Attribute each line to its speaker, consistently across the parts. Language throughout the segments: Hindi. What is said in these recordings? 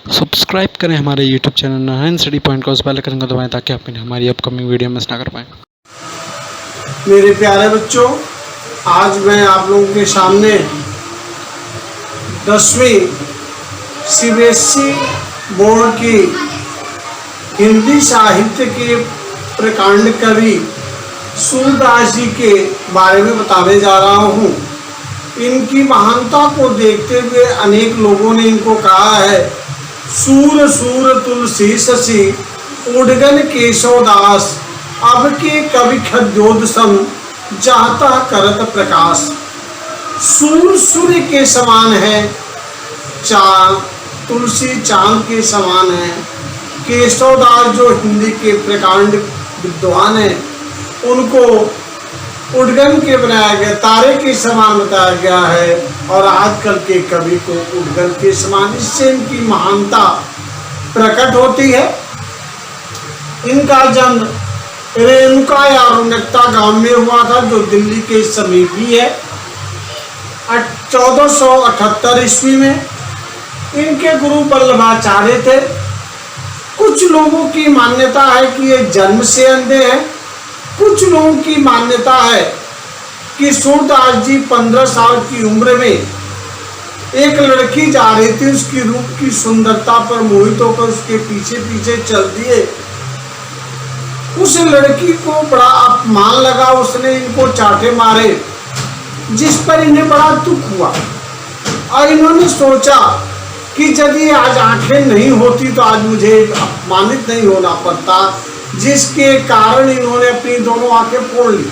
Speaker 1: सब्सक्राइब करें हमारे YouTube channel Narayan study point को, उस बेल आइकन को दबाएं ताकि आप हमारी अपकमिंग वीडियो मिस ना कर पाएँ।
Speaker 2: मेरे प्यारे बच्चों, आज मैं आप लोगों के सामने 10वीं सीबीएसई बोर्ड की हिंदी साहित्य के प्रकांड कवि सूरदास जी के बारे में बताने जा रहा हूँ। इनकी महानता को देखते हुए अनेक लोगों ने इनको कहा है, सूर सूर तुलसी शशि उडगन केशवदास, अब के कवि खद्योद सम जाता करत प्रकाश। सूर सूर्य के समान है, चांद तुलसी चांद के समान है। केशवदास जो हिंदी के प्रकांड विद्वान है, उनको उडगन के बनाया गया, तारे के समान बताया गया है, और आजकल के कवि को उडगन के समान। इससे इनकी महानता प्रकट होती है। इनका जन्म रेणुका या रुनकता गांव में हुआ था, जो दिल्ली के समीप ही है, 1478 ईस्वी में। इनके गुरु वल्लभाचार्य थे। कुछ लोगों की मान्यता है कि ये जन्म से अंधे हैं। कुछ लोगों की मान्यता है कि सूरदास जी 15 साल की उम्र में एक लड़की जा रही थी, उसकी रूप की सुंदरता पर मोहित होकर उसके पीछे पीछे चल दिए। उस लड़की को बड़ा अपमान लगा, उसने इनको चाटे मारे, जिस पर इन्हें बड़ा दुख हुआ। और इन्होंने सोचा कि यदि आज आंखें नहीं होती तो आज मुझे अपमानित नहीं होना पड़ता, जिसके कारण इन्होंने अपनी दोनों आंखें फोड़ ली।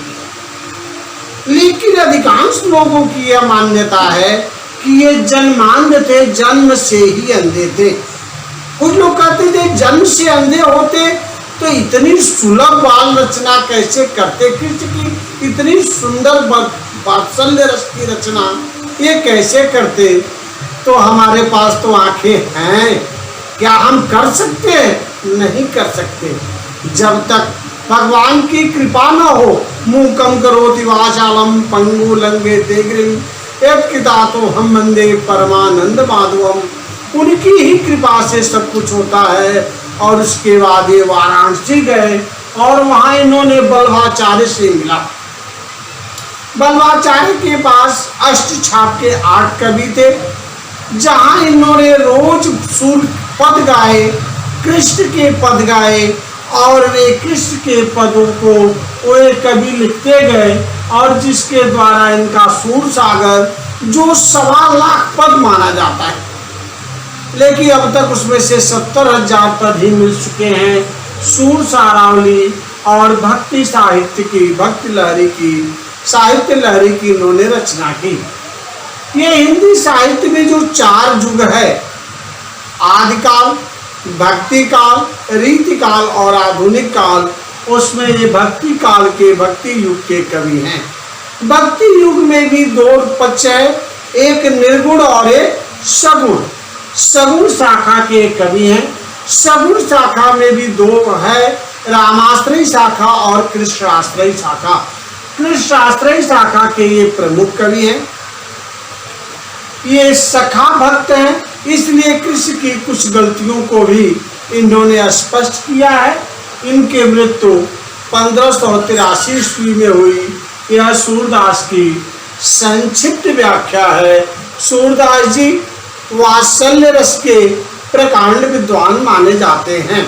Speaker 2: लेकिन अधिकांश लोगों की यह मान्यता है कि ये जन्मांध थे, जन्म से ही अंधे थे। कुछ लोग कहते थे जन्म से अंधे होते तो इतनी सुलभ बाल रचना कैसे करते, कृष्ण की इतनी सुंदर वात्सल्य रस की रचना ये कैसे करते। तो हमारे पास तो आंखें हैं, क्या हम कर सकते हैं? नहीं कर सकते। जब तक भगवान की कृपा न हो, मूकम करोति वाचालम पंगु लंगे तेग्रिम यत्किदातो हम वंदे परमानंद माधवम। उनकी ही कृपा से सब कुछ होता है। और उसके बाद ये वाराणसी गए और वहां इन्होंने वल्लभाचार्य से मिला। वल्लभाचार्य के पास अष्टछाप के 8 कवि थे, जहां इन्होंने रोज सूर्य पद गाए, कृष्ण के पद गाए, और वे कृष्ण के पदों को वे कवि लिखते गए, और जिसके द्वारा इनका सूर सागर जो 1.25 लाख पद माना जाता है, लेकिन अब तक उसमें से 70,000 पद ही मिल चुके हैं। सूर सारावली और भक्ति साहित्य की, भक्ति लहरी की, साहित्य लहरी की इन्होंने रचना की। ये हिंदी साहित्य में जो 4 युग है, आदिकाल, भक्ति काल, रीति काल और आधुनिक काल, उसमें ये भक्ति काल के, भक्ति युग के कवि हैं। भक्ति युग में भी 2 पक्ष है, एक निर्गुण और एक सगुण। सगुण शाखा के कवि हैं। सगुण शाखा में भी 2 है, रामाश्रयी शाखा और कृष्णाश्रयी शाखा। कृष्णाश्रयी शाखा के ये प्रमुख कवि हैं। ये सखा भक्त हैं, इसलिए कृष्ण की कुछ गलतियों को भी इन्होंने स्पष्ट किया है। इनके मृत्यु 1583 ईस्वी में हुई। यह सूरदास की संक्षिप्त व्याख्या है। सूरदास जी वात्सल्य रस के प्रकांड विद्वान माने जाते हैं।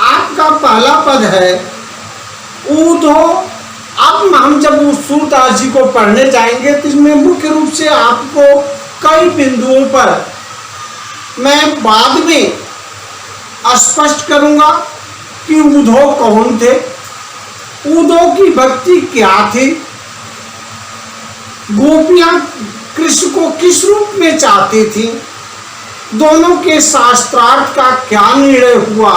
Speaker 2: आपका पहला पद है ऊधो। अब हम जब सूरदास जी को पढ़ने जाएंगे तो इसमें मुख्य रूप से आपको कई बिंदुओं पर मैं बाद में स्पष्ट करूंगा कि ऊधो कौन थे, ऊधो की भक्ति क्या थी, गोपियां कृष्ण को किस रूप में चाहती थी, दोनों के शास्त्रार्थ का क्या निर्णय हुआ।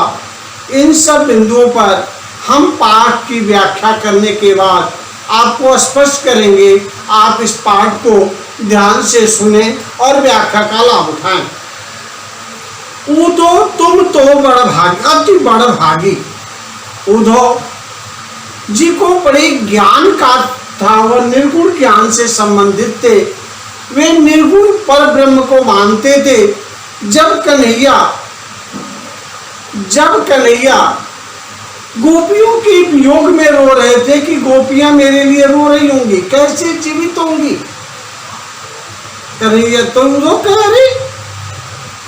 Speaker 2: इन सब बिंदुओं पर हम पाठ की व्याख्या करने के बाद आपको स्पष्ट करेंगे। आप इस पाठ को ध्यान से सुने और व्याख्या का लाभ उठाएं। ऊधो तुम तो बड़ भागी, अति बड़ भागी। ऊधो जी को बड़े ज्ञान का था, वह निर्गुण ज्ञान से संबंधित थे। वे निर्गुण पर ब्रह्म को मानते थे। जब कन्हैया जब कन्हैया गोपियों के वियोग में रो रहे थे कि गोपियां मेरे लिए रो रही होंगी, कैसे जीवित होंगी। कन्हैया तो वो कह रहे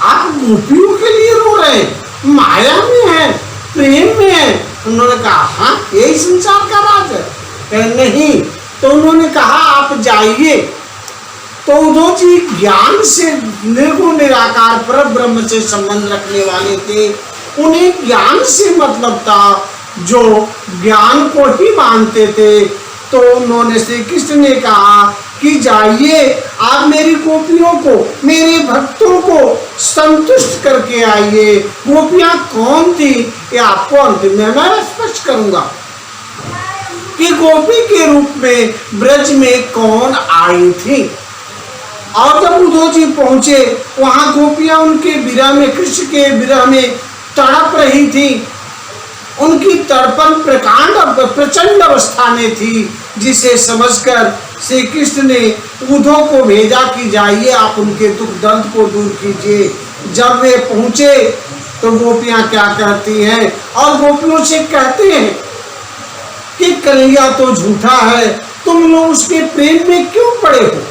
Speaker 2: आप गोपियों के लिए रो रहे, माया में है, प्रेम में है। उन्होंने कहा हाँ यही संसार का राज है। कहे नहीं। तो उन्होंने कहा आप जाइए। तो उद्धव जी ज्ञान से, निर्गुण निराकार पर ब्रह्म से संबंध रखने वाले थे, उन्हें ज्ञान से मतलब था, जो ज्ञान को ही मानते थे। तो उन्होंने श्री कृष्ण ने कहा कि जाइए आप मेरी गोपियों को, मेरे भक्तों को संतुष्ट करके आइए। गोपियां कौन थी ये आपको अंतिम में मैं स्पष्ट करूंगा कि गोपी के रूप में ब्रज में कौन आई थी। और जब उद्धव जी पहुंचे वहां गोपियां उनके विरह में, कृष्ण के विरह में तड़प रही थी। उनकी तड़पन प्रचंड अवस्था में थी, जिसे समझकर श्री कृष्ण ने उद्धव को भेजा कि जाइए आप उनके दुख दर्द को दूर कीजिए। जब वे पहुंचे तो गोपियां क्या कहती हैं, और गोपियों से कहते हैं कि कन्हैया तो झूठा है, तुम लोग उसके प्रेम में क्यों पड़े हो।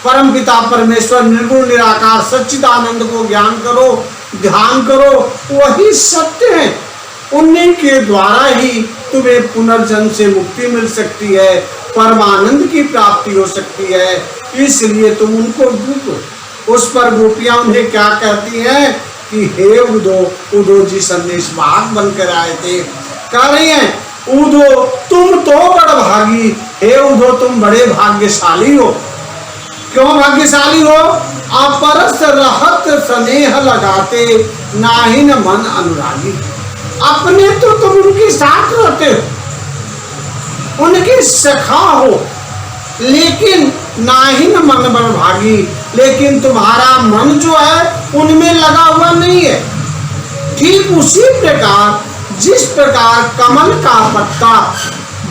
Speaker 2: परम पिता परमेश्वर निर्गुण निराकार सच्चिदानंद को ज्ञान करो, ध्यान करो, वही सत्य है। उन्हीं के द्वारा ही तुम्हें पुनर्जन्म से मुक्ति मिल सकती है, परमानंद की प्राप्ति हो सकती है, इसलिए तुम उनको ढूंढो। उस पर गोपियां उन्हें क्या कहती हैं कि हे उद्धव, उद्धव जी संदेश वाहक बनकर आए थे, कह रही हैं उद्धव तुम तो बड़ भागी, हे उद्धव तुम बड़े भाग्यशाली हो। क्यों भाग्यशाली हो। अपरस रहत स्नेह लगाते, नाहि न मन अनुरागी। अपने तो तुम उनके साथ रहते हो, उनके सखा हो, लेकिन नाहि न मन बड़ भागी, लेकिन तुम्हारा मन जो है उनमें लगा हुआ नहीं है। ठीक उसी प्रकार जिस प्रकार कमल का पत्ता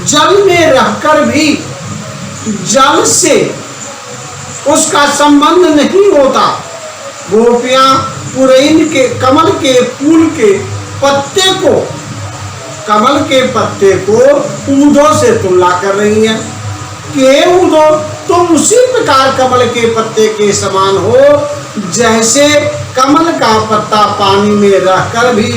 Speaker 2: जल में रहकर भी जल से उसका संबंध नहीं होता, गोपियां पुरैन के कमल के फूल के पत्ते को, कमल के पत्ते को उद्धव से तुलना कर रही हैं कि उद्धव तुम उसी प्रकार कमल के पत्ते के समान हो, जैसे कमल का पत्ता पानी में रहकर भी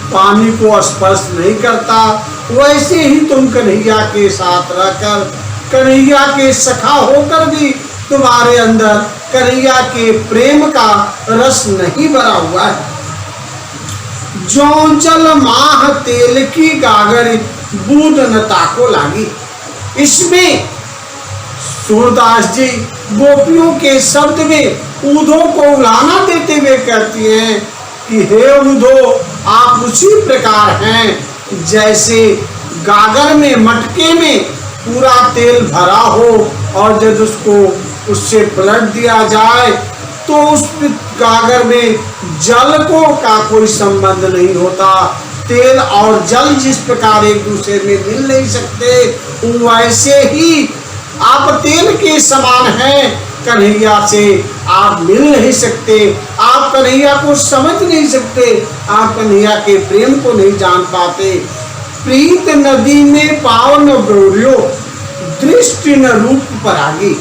Speaker 2: पानी को स्पर्श नहीं करता, वैसे ही तुम कन्हैया के साथ रहकर, कन्हैया के सखा होकर भी तुम्हारे अंदर कन्हैया के प्रेम का रस नहीं भरा हुआ है। जो जल माह तेल की गागर बूंद न ताको लागी। इसमें सूरदास जी गोपियों के शब्द में उद्धव को उलाहना देते हुए कहती हैं कि हे उद्धव आप उसी प्रकार हैं जैसे गागर में, मटके में पूरा तेल भरा हो और जब उसको उससे पलट दिया जाए तो उस गागर में जल को का कोई संबंध नहीं होता। तेल और जल जिस प्रकार एक दूसरे में मिल नहीं सकते, वैसे ही आप तेल के समान हैं, कन्हैया से आप मिल नहीं सकते, आप कन्हैया को समझ नहीं सकते, आप कन्हैया के प्रेम को नहीं जान पाते। प्रीत नदी में पावन ब्रोरियो, दृष्टि न रूप परागी।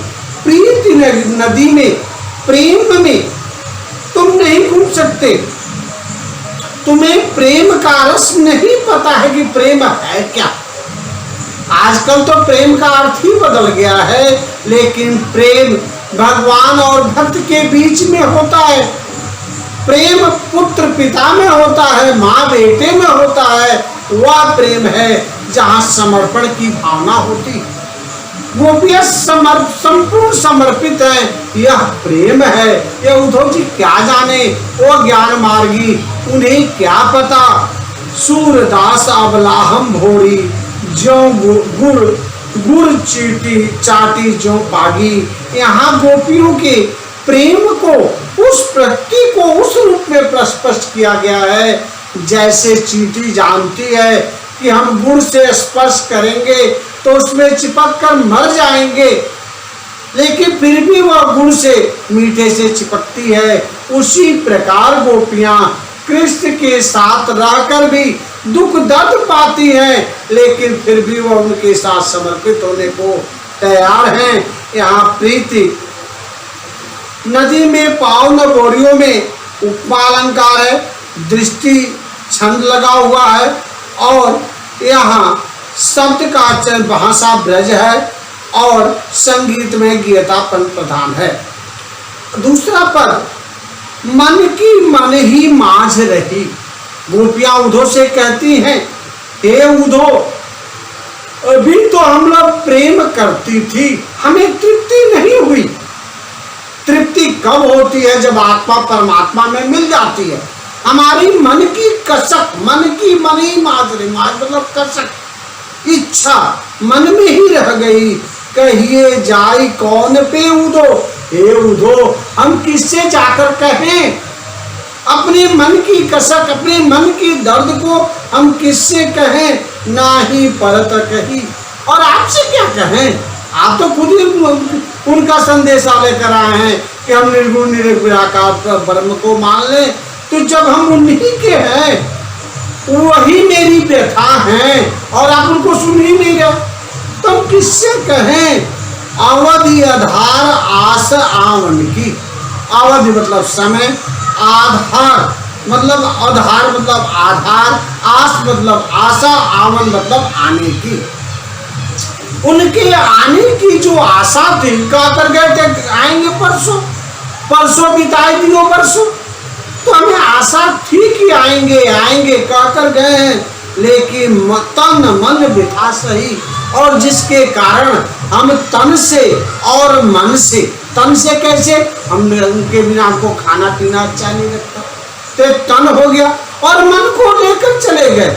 Speaker 2: प्रीत नदी में, प्रेम में तुम नहीं घूम सकते, तुम्हें प्रेम का रस नहीं पता है कि प्रेम है क्या। आजकल तो प्रेम का अर्थ ही बदल गया है, लेकिन प्रेम भगवान और भक्त के बीच में होता है, प्रेम पुत्र पिता में होता है, माँ बेटे में होता है। वह प्रेम है जहाँ समर्पण की भावना होती। गोपियां संपूर्ण समर्पित है, यह प्रेम है। यह उद्धव जी क्या जाने, वो ज्ञान मार्गी, उन्हें क्या पता। सूरदास अबलाहम भोरी, जो गुड़ चीटी चाटी जो पागी। यहाँ गोपियों के प्रेम को, उस प्रकृति को उस रूप में स्पष्ट किया गया है जैसे चींटी जानती है कि हम गुड़ से स्पर्श करेंगे तो उसमें चिपक कर मर जाएंगे, लेकिन फिर भी वह गुड़ से, मीठे से चिपकती है। उसी प्रकार गोपियां कृष्ण के साथ रहकर भी दुख दर्द पाती हैं, लेकिन फिर भी वह उनके साथ समर्पित होने को तैयार हैं। यहाँ प्रीति नदी में पाव न बोरियों में उपमा अलंकार है, दृष्टि छंद लगा हुआ है, और यहाँ शब्द का भाषा ब्रज है और संगीत में गीतापन प्रधान है। दूसरा पर मन की मन ही माझ रही। गोपियां उधो से कहती हैं, हे उधो, अभी तो हम लोग प्रेम करती थी, हमें तृप्ति नहीं हुई। तृप्ति कब होती है? जब आत्मा परमात्मा में मिल जाती है। हमारी मन की कसक, मन की मन ही माझ रही, माझ मतलब कसक, इच्छा मन में ही रह गई। कहिए जाई कौन पे उदो, हे उदो, हम किससे जाकर कहें? अपने मन की कसक, अपने मन की दर्द को हम किससे कहें? ना ही परत कही, और आपसे क्या कहें? आप तो खुद ही उनका संदेशा लेकर आए हैं कि हम निर्गुण निराकार ब्रह्म को मान लें। तो जब हम उन्हीं के हैं, वही मेरी व्यथा है, और आप उनको सुन ही नहीं रहे, तो हम किससे कहें? अवधि आधार आस आवन की। अवधि मतलब समय, आधार मतलब आधार मतलब आधार, आस मतलब आशा, आवन मतलब आने की। उनके आने की जो आशा थी, कहा कर गए थे आएंगे परसों, परसों बिताए दिनों परसों, तो हमें आशा थी कि आएंगे आएंगे कह कर गए हैं, लेकिन तन मन बिठा सही, और जिसके कारण हम तन से और मन से, तन से कैसे? हमने उनके बिना हमको खाना पीना अच्छा नहीं लगता, तो तन हो गया, और मन को लेकर चले गए।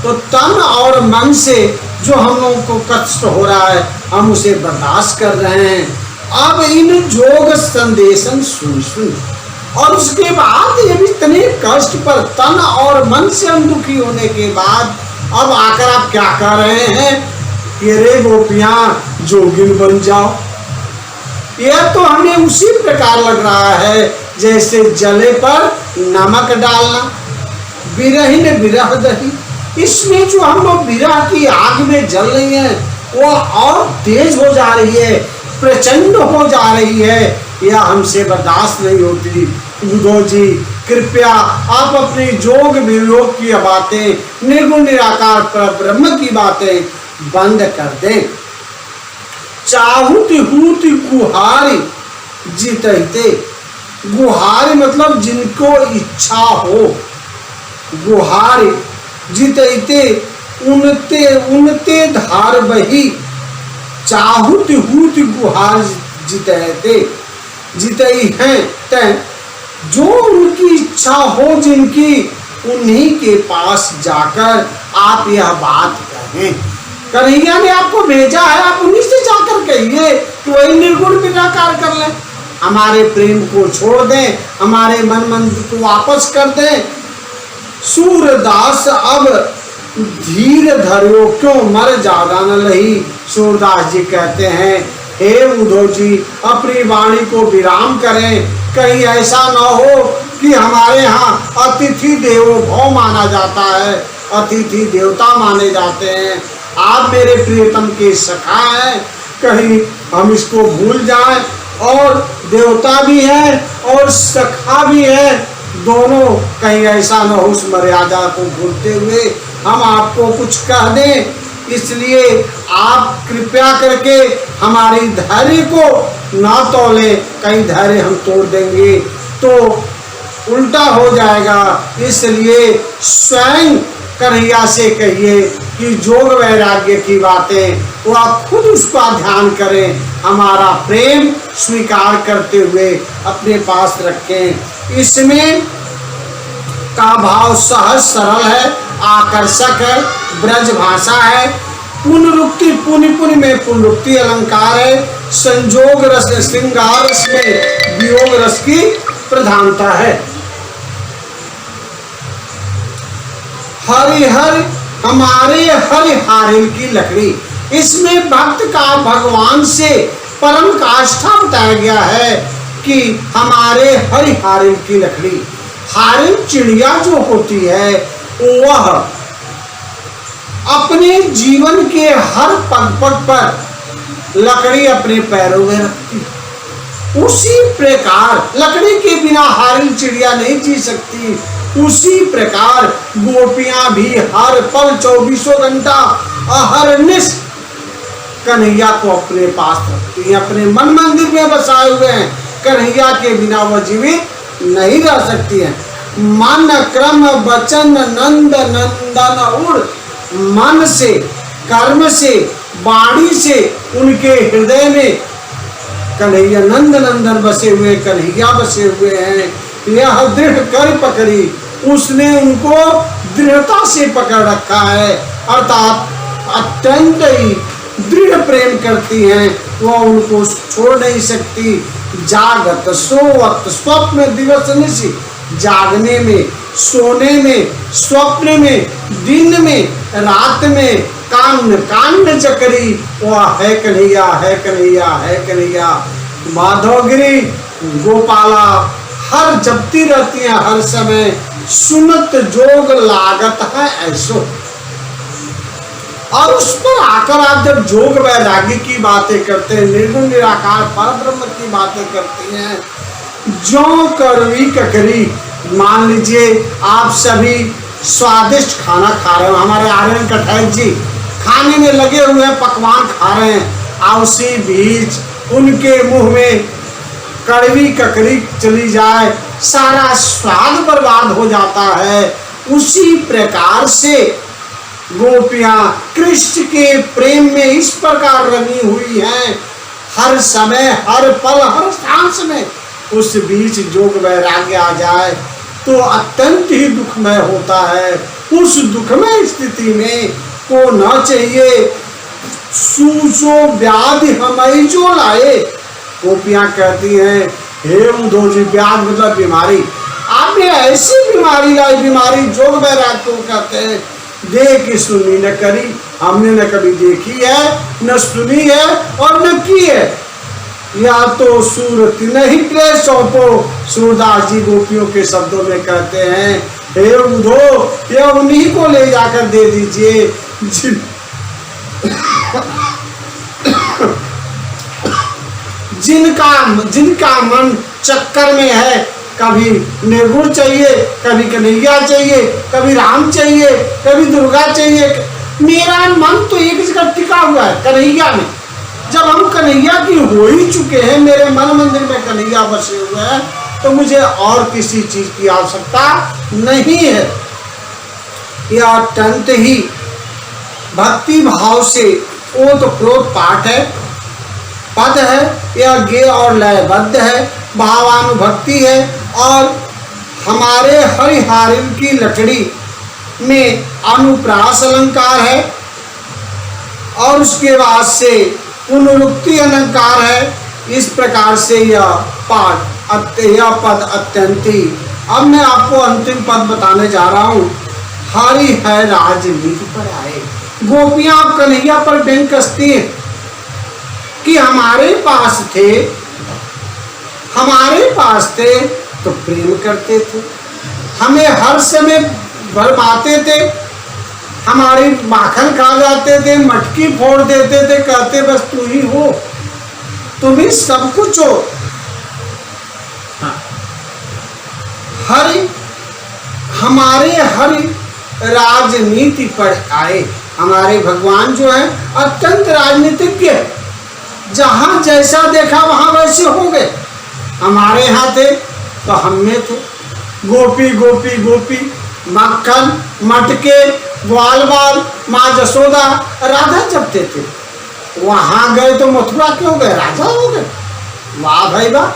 Speaker 2: तो तन और मन से जो हम लोगों को कष्ट हो रहा है, हम उसे बर्दाश्त कर रहे हैं। अब इन जोग संदेशन सुन सुन, और उसके बाद ये भी इतने कष्ट पर तन और मन से हम दुखी होने के बाद अब आकर आप क्या कह रहे हैं कि रे गोपियां जोगिन बन जाओ। यह तो हमें उसी प्रकार लग रहा है जैसे जले पर नमक डालना, बिरहिन बिरह दही। इसमें जो हम लोग विरह की आग में जल रही है, वो और तेज हो जा रही है, प्रचंड हो जा रही है, यह हमसे बर्दाश्त नहीं होती। उद्धव जी कृपया आप अपनी जोग वियोग की बातें, निर्गुण निराकार ब्रह्म की बातें बंद कर दें। चाहुति हूति गुहारी जीतते। गुहारी मतलब जिनको इच्छा हो, गुहारी जीतते उनते उनते धार बही। चाहुति हूति गुहार जीतते, जीतई हैं तय, जो उनकी इच्छा हो जिनकी, उन्हीं के पास जाकर आप यह बात कहें। कन्हैया ने आपको भेजा है, आप उन्हीं से जाकर कहिए कि वही निर्गुण निराकार कर लें, हमारे प्रेम को छोड़ दें, हमारे मन मंदिर को वापस कर दें। सूरदास अब धीर धरियो क्यों मर ज्यादा न लही। सूरदास जी कहते हैं, हे उद्धव जी अपनी वाणी को विराम करें, कहीं ऐसा न हो कि हमारे यहाँ अतिथि देवो भव माना जाता है, अतिथि देवता माने जाते हैं। आप मेरे प्रियतम के सखा हैं, कहीं हम इसको भूल जाएं, और देवता भी है और सखा भी है, दोनों कहीं ऐसा न हो उस मर्यादा को भूलते हुए हम आपको कुछ कह दें। इसलिए आप कृपया करके हमारी धैर्य को ना तोले, कहीं धैर्य हम तोड़ देंगे तो उल्टा हो जाएगा। इसलिए स्वयं कन्हैया से कहिए कि जोग वैराग्य की बातें वो आप खुद उसका ध्यान करें, हमारा प्रेम स्वीकार करते हुए अपने पास रखें। इसमें का भाव सहज सरल है, आकर्षक है, ब्रज भाषा है, पुनरुक्ति पुनि पुनि में पुनरुक्ति अलंकार है, संजोग रस श्रृंगार रस में वियोग रस की प्रधानता है। हरिहर हमारे हरिहारिल की लकड़ी, इसमें भक्त का भगवान से परम काष्ठा बताया गया है कि हमारे हरिहारिल की लकड़ी। हारिन चिड़िया जो होती है वह अपने जीवन के हर पग पग पर लकड़ी अपने पैरों में रखती है। उसी प्रकार लकड़ी के बिना हारिन चिड़िया नहीं जी सकती। उसी प्रकार गोपियां भी हर पल 24 घंटा अहरनिश कन्हैया को अपने पास रखती हैं, अपने मन मंदिर में बसाए हुए हैं। कन्हैया के बिना वह जीवित नहीं रह सकती हैं। मन क्रम वचन नंद नंदन उड़, मन से कर्म से वाणी से उनके हृदय में कन्हैया नंद नंदन बसे हुए, कन्हैया बसे हुए हैं। यह दृढ़ कर पकड़ी, उसने उनको दृढ़ता से पकड़ रखा है, अर्थात अत्यंत ही दृढ़ प्रेम करती हैं, वह उनको छोड़ नहीं सकती। जागत सोवत स्वप्न दिवस निशि, जागने में, सोने में, स्वप्न में, दिन में, रात में, कान कान चकरी, वह है कन्हैया, है कन्हैया, है कन्हैया। माधवगिरी गोपाला हर जपती रहती है, हर समय सुनत जोग लागत है ऐसो। और उस पर आकर आप जब जोग वैराग्य की बातें करते हैं, निर्गुण निराकार परब्रह्म की बातें करती हैं, जो करवी ककरी। मान लीजिए आप सभी स्वादिष्ट खाना खा रहे हो, हमारे आर्यन कटहल जी खाने में लगे हुए हैं, पकवान खा रहे हैं, और उसी बीच उनके मुंह में कड़वी ककड़ी चली जाए, सारा स्वाद बर्बाद हो जाता है। उसी प्रकार से गोपियां कृष्ण के प्रेम में इस प्रकार रंगी हुई हैं, हर समय, हर पल, हर सांस में। उस बीच जोग वैराग्य आ जाए तो अत्यंत ही दुखमय होता है। उस दुखमय स्थिति में को न चाहिए सूजो व्याधि हमें जो लाए। गोपियां कहती हैं, हे उद्धव जी, व्याधि मतलब बीमारी, आपने ऐसी बीमारी लाई, बीमारी जोग वैराग्य को कहते हैं। देख सुनी न करी, हमने न कभी देखी है, न सुनी है और न की है। या तो सूरत नहीं प्ले सौंपो, सूरदास जी गोपियों के शब्दों में कहते हैं, हे उद्धव, यह उन्हीं को ले जाकर दे दीजिए जिनका मन चक्कर में है। कभी निर्गुण चाहिए, कभी कन्हैया चाहिए, कभी राम चाहिए, कभी दुर्गा चाहिए। मेरा मन तो एक जगह टिका हुआ है, कन्हैया में। जब हम कन्हैया की हो ही चुके हैं, मेरे मन मंदिर में कन्हैया बसे हुए हैं, तो मुझे और किसी चीज की आवश्यकता नहीं है। यह अत्यंत ही भक्ति भाव से ओतप्रोत पाठ है, पद है, यह गे और लयबद्ध है, भावानुभक्ति है। और हमारे हरिहारिन की लकड़ी में अनुप्रास अलंकार है, और उसके बाद से पुनरुक्ति अलंकार है। इस प्रकार से यह पद अत्यंत ही। अब मैं आपको अंतिम पद बताने जा रहा हूँ। हरि है राजनीति पर आए। गोपियां अब कन्हैया पर व्यंग कसती हैं कि हमारे पास थे तो प्रेम करते थे, हमें हर समय बरमाते थे, हमारी माखन खा जाते थे, मटकी फोड़ देते थे, कहते बस तू ही हो, तुम ही सब कुछ हो। हमारे हरि राजनीति पर आए। हमारे भगवान जो है अत्यंत राजनीतिज्ञ है, जहां जैसा देखा वहां वैसे हो गए। हमारे यहाँ थे तो हम में थे, गोपी गोपी गोपी, मक्खन, मटके, ग्वाल बाल, माँ जसोदा, राधा जपते थे। वहां गए तो मथुरा क्यों गए, राजा हो गए। वाह भाई वाह।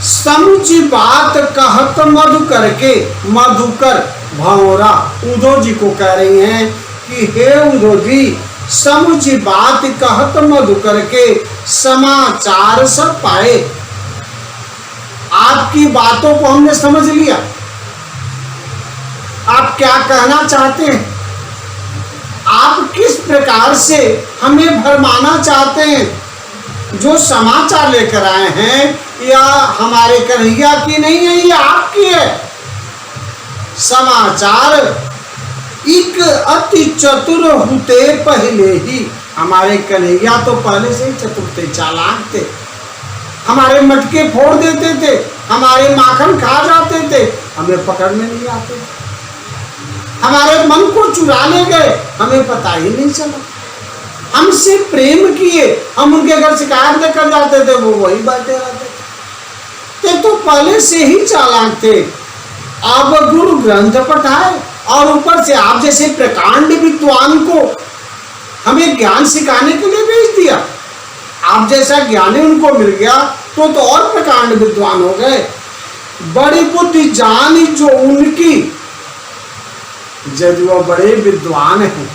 Speaker 2: समुची बात कहत मधुकर के, मधुकर भंवरा उद्धव जी को कह रही हैं कि हे उद्धव जी, समुची बात कहत मधुकर के, समाचार सब पाए। आपकी बातों को हमने समझ लिया, आप क्या कहना चाहते हैं, आप किस प्रकार से हमें भरमाना चाहते हैं। जो समाचार लेकर आए हैं या हमारे कन्हैया की नहीं है, ये आपकी है। समाचार एक अति चतुर होते पहले ही। हमारे कन्हैया तो पहले से ही चतुर थे, चालाक थे, हमारे मटके फोड़ देते थे, हमारे माखन खा जाते थे, हमें पकड़ने नहीं आते थे, हमारे मन को चुरा ले गए, हमें पता ही नहीं चला, हमसे प्रेम किए, हम उनके घर शिकायत लेकर जाते थे, वो वही बैठे रहते थे। तो पहले से ही चालाक थे। अब गुरु ग्रंथ पढ़ाए और ऊपर से आप जैसे प्रकांड विद्वान को हमें ज्ञान सिखाने के लिए भेज दिया। आप जैसा ज्ञानी उनको मिल गया तो और प्रकांड विद्वान हो गए। बड़ी बुद्धि जानी जो उनकी, यदि वो बड़े विद्वान हैं,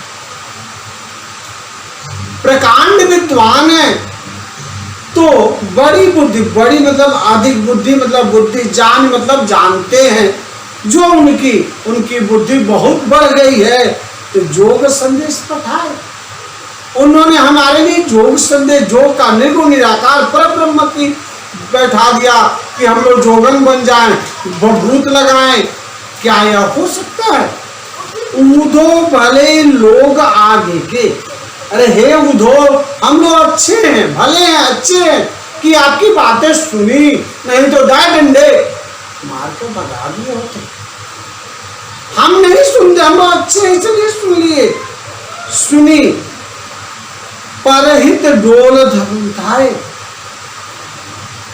Speaker 2: प्रकांड विद्वान है, तो बड़ी बुद्धि, बड़ी मतलब अधिक बुद्धि, मतलब बुद्धि जान मतलब जानते हैं, जो उनकी बुद्धि बहुत बढ़ गई है, तो योग संदेश पठाए। उन्होंने हमारे लिए योग संदेश, योग का निर्गुण निराकार परब्रह्म की बैठा दिया कि हम लोग जोगन बन जाएं, भभूत लगाएं। क्या यह हो सकता है? उधो भले लोग आगे के, अरे हे उधो, हम लोग अच्छे हैं, भले हैं, अच्छे हैं कि आपकी बातें सुनी, नहीं तो डाय डंडे मार के भगा दिए होते। हम नहीं सुनते, हम अच्छे हैं इसलिए सुन लिए, सुनी परहित डोल धमकाए।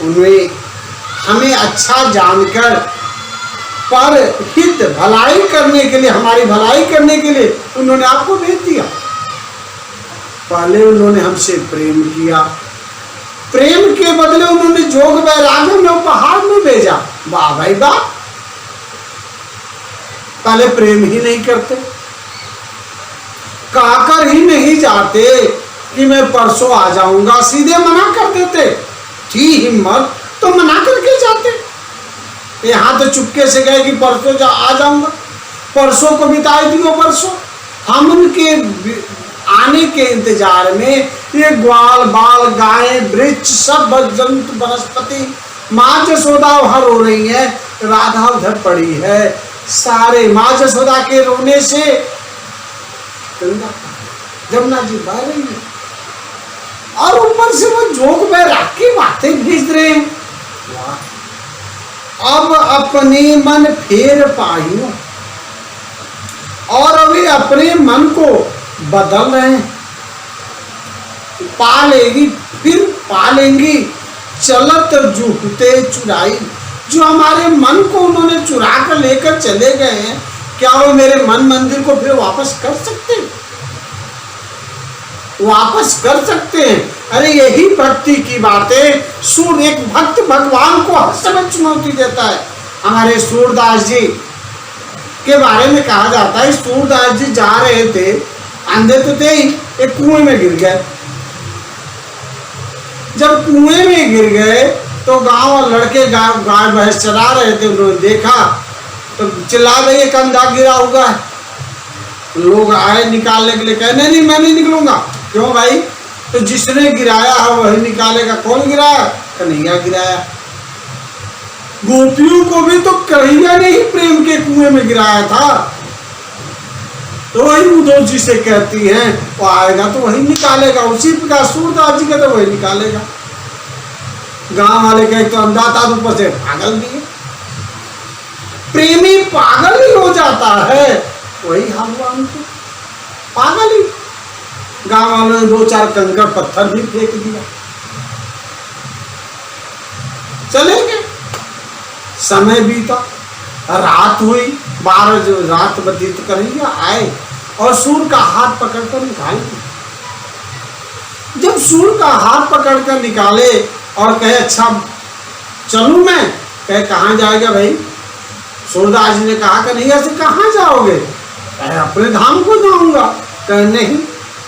Speaker 2: उन्हें हमें अच्छा जानकर पर हित भलाई करने के लिए, हमारी भलाई करने के लिए उन्होंने आपको भेज दिया। पहले उन्होंने हमसे प्रेम किया, प्रेम के बदले उन्होंने जोग वैराग्य में उपहार में भेजा। वाह भाई वाह, पहले प्रेम ही नहीं करते, कहकर ही नहीं जाते कि मैं परसों आ जाऊंगा, सीधे मना कर देते। थी हिम्मत तो मना करके जाते। यहां तो चुपके से गए कि परसों आ जाऊंगा, परसों को बिताई दियो परसों। हम उनके आने के इंतजार में ये ग्वाल बाल गाय वृक्ष सब जंतु वनस्पति, माँ जसोदा हर रो रही है, राधा उधर पड़ी है, सारे माँ जसोदा के रोने से जमुना जी बह रही है, और ऊपर से वो जोग में राख की बातें भेज रहे हैं। अब अपने मन फेर पाइयो, और अभी अपने मन को बदल रहे हैं। पा लेगी, फिर पा लेंगी, चलत जूहते चुराई। जो हमारे मन को उन्होंने चुरा कर लेकर चले गए हैं, क्या वो मेरे मन मंदिर को फिर वापस कर सकते हैं? वापस कर सकते हैं? अरे यही भक्ति की बातें सूर्य, एक भक्त भगवान को हर समय चुनौती देता है। हमारे सूरदास जी के बारे में कहा जाता है, सूरदास जी जा रहे थे, अंधे तो थे ही, एक कुएं में गिर गए। जब कुएं में गिर गए तो गांव और लड़के गाय भैंस चरा रहे थे, उन्होंने देखा तो चिल्ला गए, एक अंधा गिरा हुआ है। लोग आए निकालने के लिए, कहे नहीं मैं नहीं निकलूंगा। क्यों भाई? तो जिसने गिराया है वही निकालेगा। कौन गिराया? कन्हैया गिराया। गोपियों को भी तो कन्हैया ने ही प्रेम के कुएं में गिराया था। तो वही उद्धव जी से कहती हैं, वो आएगा तो वही निकालेगा। उसी प्रकार सूरदास जी का तो वही निकालेगा। गांव वाले कहे तो अंधा था, ऊपर से पागल भी है। प्रेमी पागल ही हो जाता है, वही हाल हुआ उनको, पागल ही। गांव वालों ने 2-4 कंकड़ पत्थर भी फेंक दिया, चले गए। समय बीता, रात हुई, 12 जो रात व्यतीत करेंगे, आए और सूर का हाथ पकड़कर निकाल दिया। जब सूर का हाथ पकड़कर निकाले और कहे अच्छा चलूं मैं, कहे कहाँ जाएगा भाई? सूरदास जी ने कहा कन्हैया से कहाँ जाओगे? कहे अपने धाम को जाऊंगा। कहे नहीं,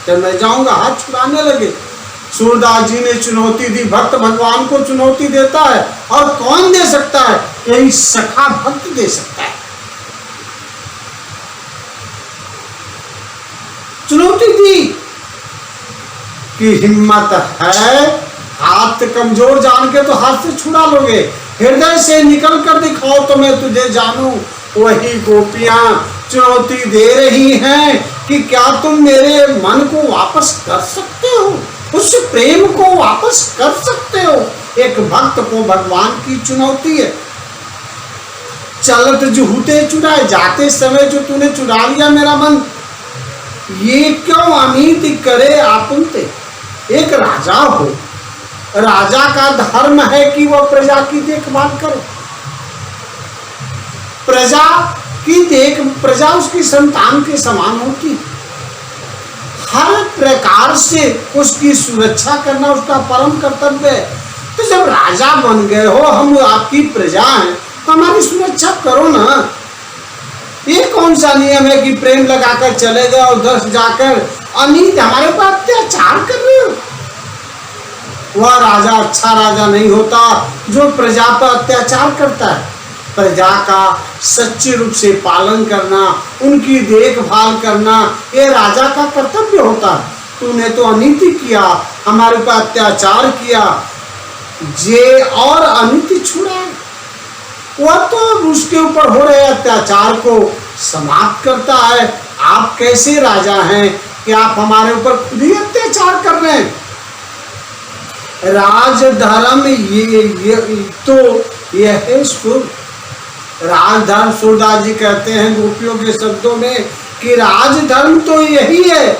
Speaker 2: जब मैं जाऊंगा। हाथ छुड़ाने लगे। सूरदास जी ने चुनौती दी। भक्त भगवान को चुनौती देता है, और कौन दे सकता है? यही सखा भक्त दे सकता है। चुनौती दी कि हिम्मत है, हाथ कमजोर जान के तो हाथ से छुड़ा लोगे, हृदय से निकल कर दिखाओ तो मैं तुझे जानूं। वही गोपियां चुनौती दे रही हैं कि क्या तुम मेरे मन को वापस कर सकते हो, उस प्रेम को वापस कर सकते हो। एक भक्त को भगवान की चुनौती है। चलत जुहूते चुराए, जाते समय जो तूने चुरा लिया मेरा मन, ये क्यों अमीत करे आपुनते। एक राजा हो, राजा का धर्म है कि वह प्रजा की देखभाल करे। प्रजा उसकी संतान के समान होती, हर प्रकार से उसकी सुरक्षा करना उसका परम कर्तव्य है। तो जब राजा बन गए हो, हम आपकी प्रजा हैं, हमारी सुरक्षा करो ना। ये कौन सा नियम है कि प्रेम लगाकर चले गए और उधर जाकर अनीत हमारे ऊपर अत्याचार कर रहे हो। वह राजा अच्छा राजा नहीं होता जो प्रजा पर अत्याचार करता है। प्रजा का सच्चे रूप से पालन करना, उनकी देखभाल करना, ये राजा का कर्तव्य होता है। तूने तो अनीति किया, हमारे ऊपर अत्याचार किया, जे और अनीति छुड़ा, वह तो उसके ऊपर हो रहे अत्याचार को समाप्त करता है। आप कैसे राजा हैं कि आप हमारे ऊपर खुद ही अत्याचार कर रहे हैं। राजधर्म ये तो यह है सुर। राजधर्म, सूरदास जी कहते हैं गोपियों के शब्दों में कि राजधर्म तो यही है।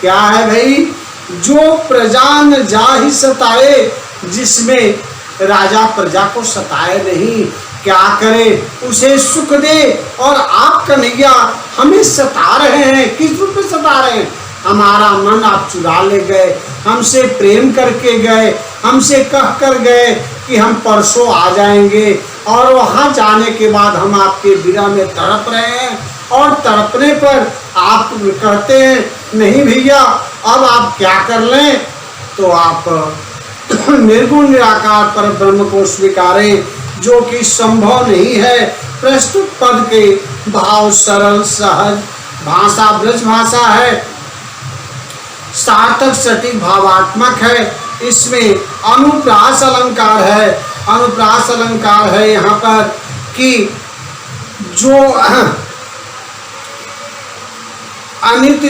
Speaker 2: क्या है भाई? जो प्रजा न जाहि सताए, जिसमें राजा प्रजा को सताए नहीं, क्या करे, उसे सुख दे। और आप कन्हैया हमें सता रहे हैं, किस रूप में सता रहे हैं? हमारा मन आप चुरा ले गए, हमसे प्रेम करके गए, हमसे कह कर गए कि हम परसों आ जाएंगे, और वहां जाने के बाद हम आपके विरह में तड़प रहे हैं। और तड़पने पर आप कहते हैं नहीं भैया अब आप क्या कर लें, तो आप निर्गुण निराकार पर ब्रह्म को स्वीकारें, जो कि संभव नहीं है। प्रस्तुत पद के भाव सरल सहज भाषा ब्रज भाषा है, सार्थक सटीक भावात्मक है। इसमें अनुप्रास अलंकार है। अनुप्रास अलंकार है यहाँ पर कि जो अनित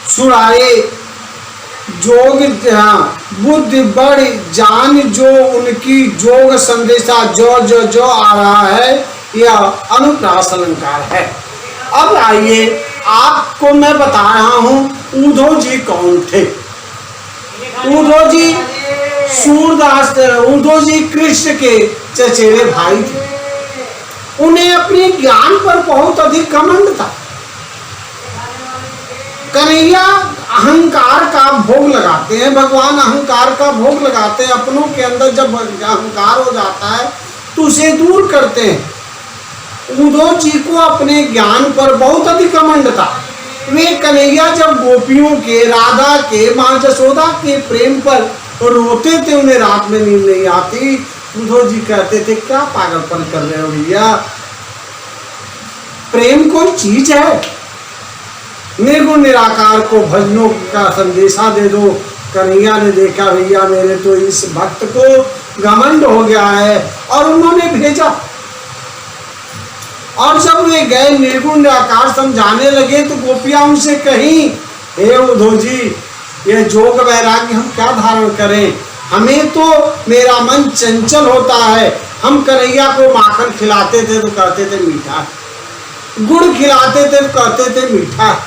Speaker 2: छुड़ाए जोग बुद्धि बड़ जान, जो उनकी जोग संदेशा जो आ रहा है, यह अनुप्रास अलंकार है। अब आइए आपको मैं बता रहा हूं उद्धव जी कौन थे। उद्धव जी सूरदास, उद्धव जी कृष्ण के चचेरे भाई थे। उन्हें अपने ज्ञान पर बहुत अधिक घमंड था। कन्हैया अहंकार का भोग लगाते हैं, भगवान अहंकार का भोग लगाते हैं। अपनों के अंदर जब अहंकार हो जाता है तो उसे दूर करते हैं। उद्धव जी को अपने ज्ञान पर बहुत अधिक घमंड था। वे कन्हैया जब गोपियों के, राधा के, माँ जसोदा के प्रेम पर रोते थे, उन्हें रात में नींद नहीं आती। उद्धव जी कहते थे क्या पागलपन कर रहे हो भैया, प्रेम कोई चीज है, निर्गुण निराकार को भजनों का संदेशा दे दो। कन्हैया ने देखा भैया मेरे तो इस भक्त को घमंड हो गया है, और उन्होंने भेजा। और जब वे गए निर्गुण निराकार समझाने लगे तो गोपियां उनसे कहीं, हे उद्धव जी यह जोग वैराग्य हम क्या धारण करें, हमें तो मेरा मन चंचल होता है। हम कन्हैया को माखन खिलाते थे तो कहते थे मीठा है, गुड़ खिलाते थे तो कहते थे मीठा है,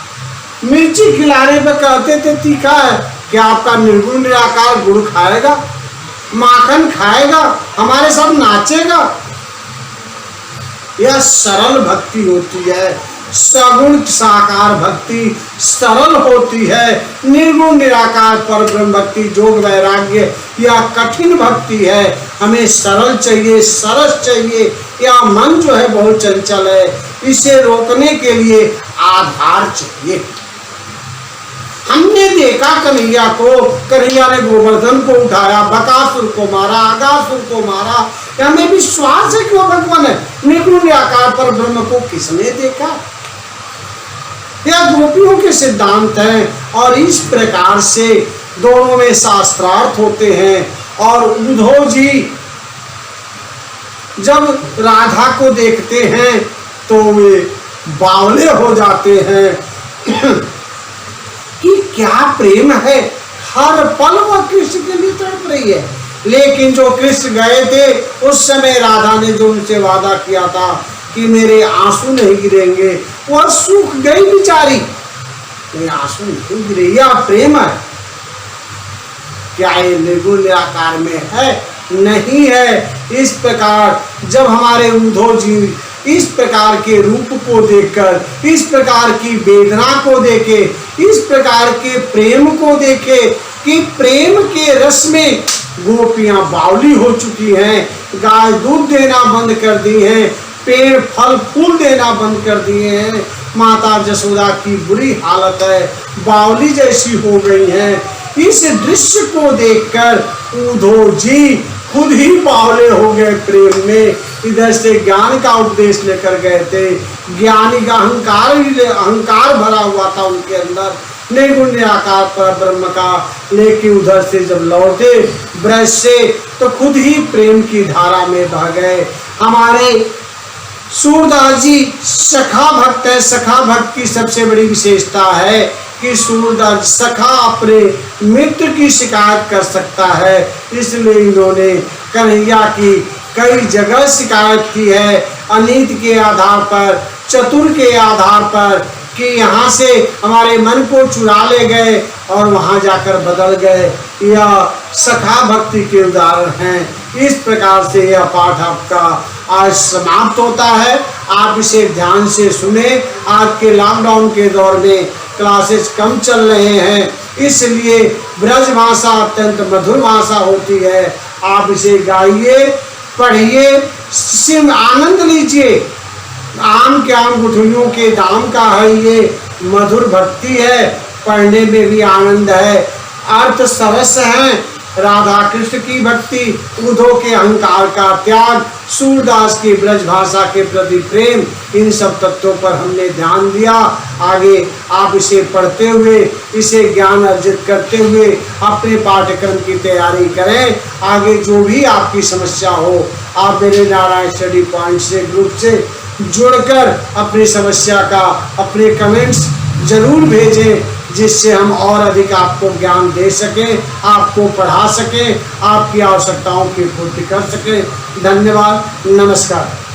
Speaker 2: मिर्ची खिलाने पर कहते थे तीखा है। क्या आपका निर्गुण निराकार गुड़ खाएगा, माखन खाएगा, हमारे साथ नाचेगा? यह सरल भक्ति होती है। सगुण साकार भक्ति सरल होती है। निर्गुण निराकार पर ब्रह्म भक्ति, जोग वैराग्य, यह कठिन भक्ति है। हमें सरल चाहिए, सरस चाहिए। यह मन जो है बहुत चंचल है, इसे रोकने के लिए आधार चाहिए। हमने देखा कन्हैया को, कन्हैया ने गोवर्धन को उठाया, बकासुर को मारा, अगासुर को मारा। हमें विश्वास है कि वो भगवान है। निर्गुण निराकार पर ब्रह्म को किसने देखा? यह गोपियों के सिद्धांत हैं, और इस प्रकार से दोनों में शास्त्रार्थ होते हैं। और उद्धव जी जब राधा को देखते हैं तो वे बावले हो जाते हैं कि क्या प्रेम है। हर पल वह कृष्ण के लिए तड़प रही है। लेकिन जो कृष्ण गए थे उस समय राधा ने जो उनसे वादा किया था कि मेरे आंसू नहीं गिरेंगे, वह सूख गई बेचारी, मेरे आंसू नहीं गिरे। यह प्रेम है क्या? ये निर्गुण निराकार में है? नहीं है। इस प्रकार जब हमारे उद्धव जी इस प्रकार के रूप को देखकर, इस प्रकार की वेदना को देखे, इस प्रकार के प्रेम को देखे कि प्रेम के रस में गोपियां बावली हो चुकी हैं, गाय दूध देना बंद कर दी है, पेड़ फल फूल देना बंद कर दिए हैं, माता जसोदा की बुरी हालत है, बावली जैसी हो गई हैं। इस दृश्य को देखकर उद्धव जी खुद ही बावले हो गए प्रेम में। इधर से ज्ञान का उपदेश लेकर गए थे, ज्ञानी का अहंकार भरा हुआ था उनके अंदर, निर्गुण निराकार पर ब्रह्म का। लेकिन उधर से जब लौटे ब्रज से तो खुद ही प्रेम की धारा में बह गए। हमारे सूरदास जी सखा भक्त है। सखा भक्त की सबसे बड़ी विशेषता है कि सूरदास सखा अपने मित्र की शिकायत कर सकता है। इसलिए इन्होंने कन्हैया की कई जगह शिकायत की है, अनीत के आधार पर, चतुर के आधार पर, कि यहाँ से हमारे मन को चुरा ले गए और वहाँ जाकर बदल गए। यह सखा भक्ति के उदाहरण हैं। इस प्रकार से यह पाठ आपका आज समाप्त होता है। आप इसे ध्यान से सुने। आज के लॉकडाउन के दौर में क्लासेस कम चल रहे हैं, इसलिए ब्रज भाषा अत्यंत मधुर भाषा होती है। आप इसे गाइए, पढ़िए, आनंद लीजिए। आम के आम गुठलियों के दाम का है ये मधुर भक्ति है, पढ़ने में भी आनंद है, अर्थ सरस है। राधा कृष्ण की भक्ति, उद्धव के अहंकार का त्याग, सूरदास की ब्रज भाषा के प्रति प्रेम, इन सब तत्वों पर हमने ध्यान दिया। आगे आप इसे पढ़ते हुए, इसे ज्ञान अर्जित करते हुए अपने पाठ्यक्रम की तैयारी करें। आगे जो भी आपकी समस्या हो, आप मेरे नारायण स्टडी पॉइंट से ग्रुप से जुड़कर अपनी समस्या का अपने कमेंट्स जरूर भेजें, जिससे हम और अधिक आपको ज्ञान दे सकें, आपको पढ़ा सकें, आपकी आवश्यकताओं की पूर्ति कर सकें। धन्यवाद, नमस्कार।